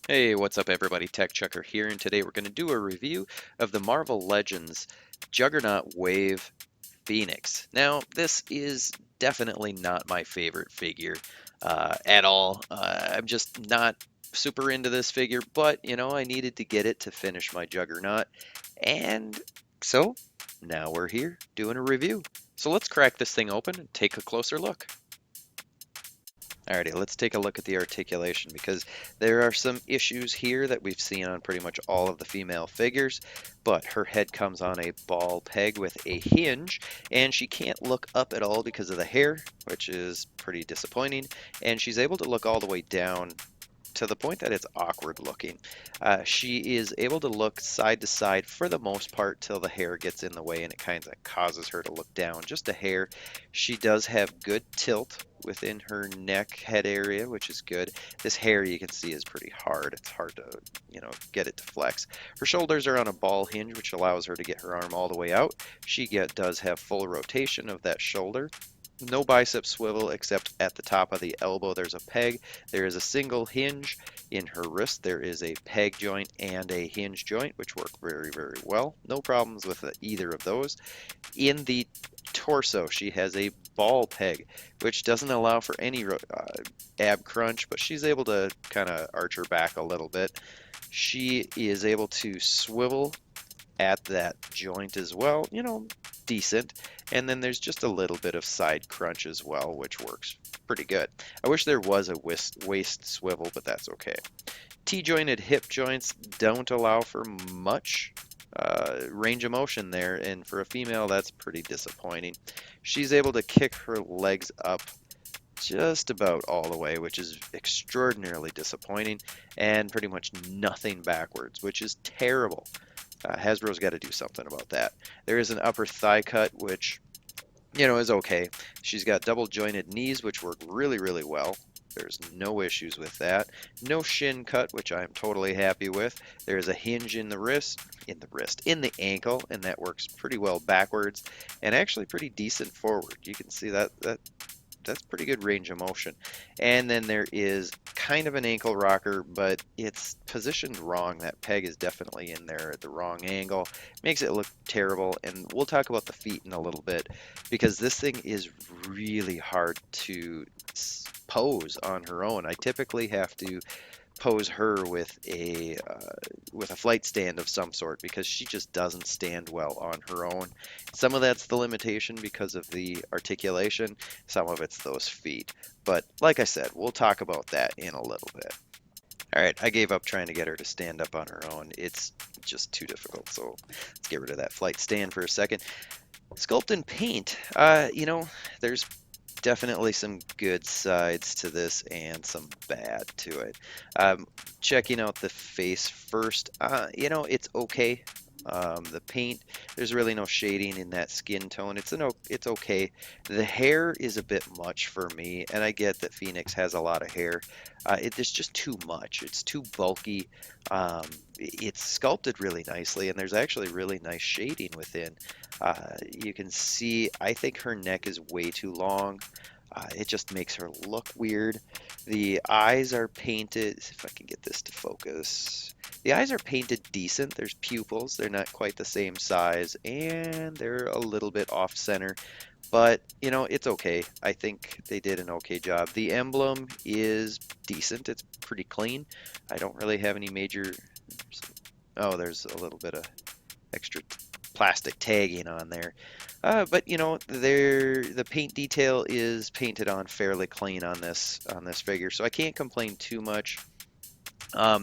Hey, what's up everybody? Tech Chucker here, and today we're going to do a review of the Marvel Legends Juggernaut Wave Phoenix. Now, this is definitely not my favorite figure at all. I'm just not super into this figure, but I needed to get it to finish my Juggernaut, and so now we're here doing a review. So let's crack this thing open and take a closer look. Alrighty, let's take a look at the articulation because there are some issues here that we've seen on pretty much all of the female figures, but her head comes on a ball peg with a hinge, and she can't look up at all because of the hair, which is pretty disappointing, and she's able to look all the way down to the point that it's awkward looking. She is able to look side to side for the most part till the hair gets in the way and it kind of causes her to look down just a hair. She does have good tilt within her neck head area, which is good. This hair you can see is pretty hard. It's hard to, get it to flex. Her shoulders are on a ball hinge, which allows her to get her arm all the way out. She does have full rotation of that shoulder. No bicep swivel except at the top of the elbow there's a peg. There is a single hinge in her wrist. There is a peg joint and a hinge joint, which work very, very well. No problems with either of those. In the torso, she has a ball peg, which doesn't allow for any ab crunch, but she's able to kind of arch her back a little bit. She is able to swivel at that joint as well, decent. And then there's just a little bit of side crunch as well, which works pretty good. I wish there was a waist swivel, but that's okay. T-jointed hip joints don't allow for much range of motion there, and for a female, that's pretty disappointing. She's able to kick her legs up just about all the way, which is extraordinarily disappointing, and pretty much nothing backwards, which is terrible. Hasbro's got to do something about that. There is an upper thigh cut, which, is okay. She's got double jointed knees, which work really, really well. There's no issues with that. No shin cut, which I'm totally happy with. There's a hinge in the in the ankle, and that works pretty well backwards, and actually pretty decent forward. You can see that's pretty good range of motion. And then there is kind of an ankle rocker, but it's positioned wrong. That peg is definitely in there at the wrong angle. Makes it look terrible. And we'll talk about the feet in a little bit because this thing is really hard to pose on her own. I typically have to pose her with a flight stand of some sort because she just doesn't stand well on her own. Some of that's the limitation because of the articulation, some of it's those feet. But like I said, we'll talk about that in a little bit. All right, I gave up trying to get her to stand up on her own. It's just too difficult. So let's get rid of that flight stand for a second. Sculpt and paint. There's definitely some good sides to this and some bad to it. Checking out the face first, it's okay. The paint, there's really no shading in that skin tone. It's okay. The hair is a bit much for me, and I get that Phoenix has a lot of hair. There's just too much. It's too bulky. It's sculpted really nicely, and there's actually really nice shading within. You can see, I think her neck is way too long. It just makes her look weird. The eyes are painted, if I can get this to focus. The eyes are painted decent. There's pupils. They're not quite the same size, and they're a little bit off center. But, it's okay. I think they did an okay job. The emblem is decent. It's pretty clean. I don't really have any major... Oh, there's a little bit of extra plastic tagging on there. But the paint detail is painted on fairly clean on this figure, so I can't complain too much.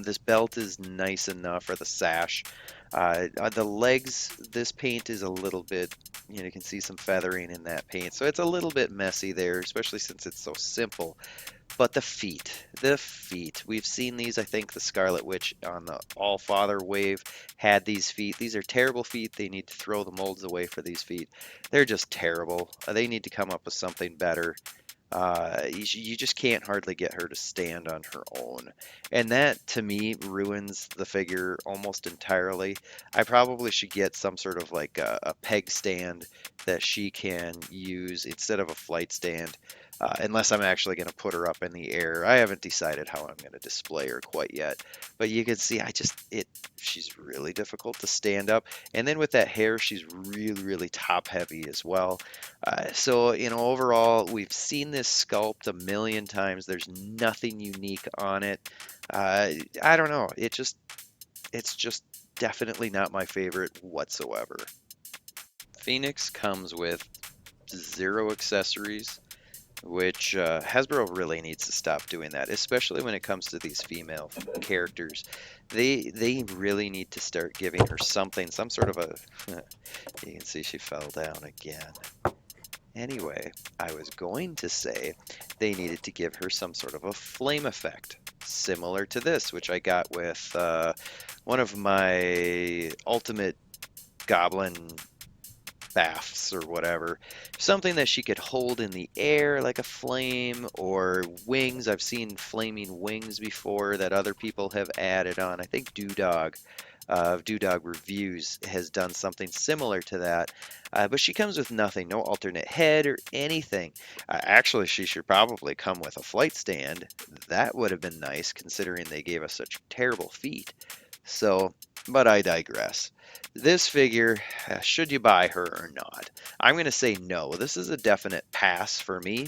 This belt is nice enough, or the sash. The legs, this paint is a little bit, you can see some feathering in that paint, so it's a little bit messy there, especially since it's so simple. But the feet, we've seen these. I think the Scarlet Witch on the All-Father wave had these feet. These are terrible feet. They need to throw the molds away for these feet. They're just terrible. They need to come up with something better. You just can't hardly get her to stand on her own. And that, to me, ruins the figure almost entirely. I probably should get some sort of like a peg stand that she can use instead of a flight stand. unless I'm actually going to put her up in the air. I haven't decided how I'm going to display her quite yet, but you can see she's really difficult to stand up. And then with that hair, she's really, really top heavy as well. So, overall, we've seen this sculpt a million times. There's nothing unique on it. I don't know. It's just definitely not my favorite whatsoever. Phoenix comes with 0 accessories, which Hasbro really needs to stop doing that, especially when it comes to these female characters. They really need to start giving her something, some sort of a. You can see she fell down again. Anyway, I was going to say they needed to give her some sort of a flame effect, similar to this, which I got with one of my ultimate goblin baths or whatever. Something that she could hold in the air like a flame, or wings. I've seen flaming wings before that other people have added on. I think Dewdog of Dewdog Reviews has done something similar to that. But she comes with nothing, no alternate head or anything. Actually, she should probably come with a flight stand. That would have been nice considering they gave us such terrible feet. So, but I digress. This figure, should you buy her or not? I'm going to say no. This is a definite pass for me.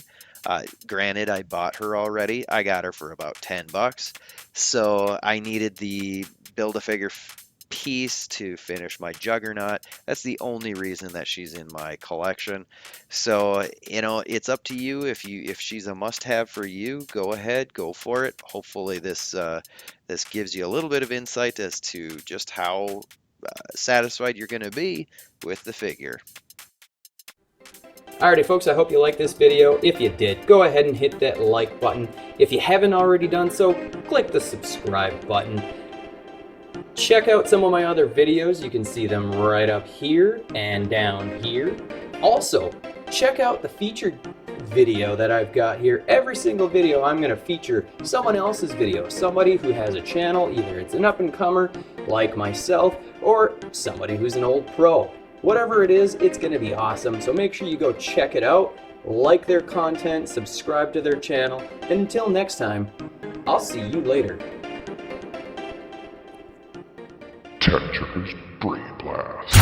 Granted, I bought her already. I got her for about 10 bucks. So I needed the Build-A-Figure piece to finish my Juggernaut. That's the only reason that she's in my collection. So, it's up to you. If she's a must-have for you, go ahead, go for it. Hopefully this gives you a little bit of insight as to just how satisfied you're going to be with the figure. Alrighty folks, I hope you liked this video. If you did, go ahead and hit that like button. If you haven't already done so, click the subscribe button. Check out some of my other videos. You can see them right up here and down here. Also, check out the featured video that I've got here. Every single video I'm going to feature someone else's video. Somebody who has a channel, either it's an up-and-comer like myself or somebody who's an old pro. Whatever it is, it's going to be awesome. So make sure you go check it out, like their content, subscribe to their channel, and until next time, I'll see you later. Tech Checkers Brain Blast.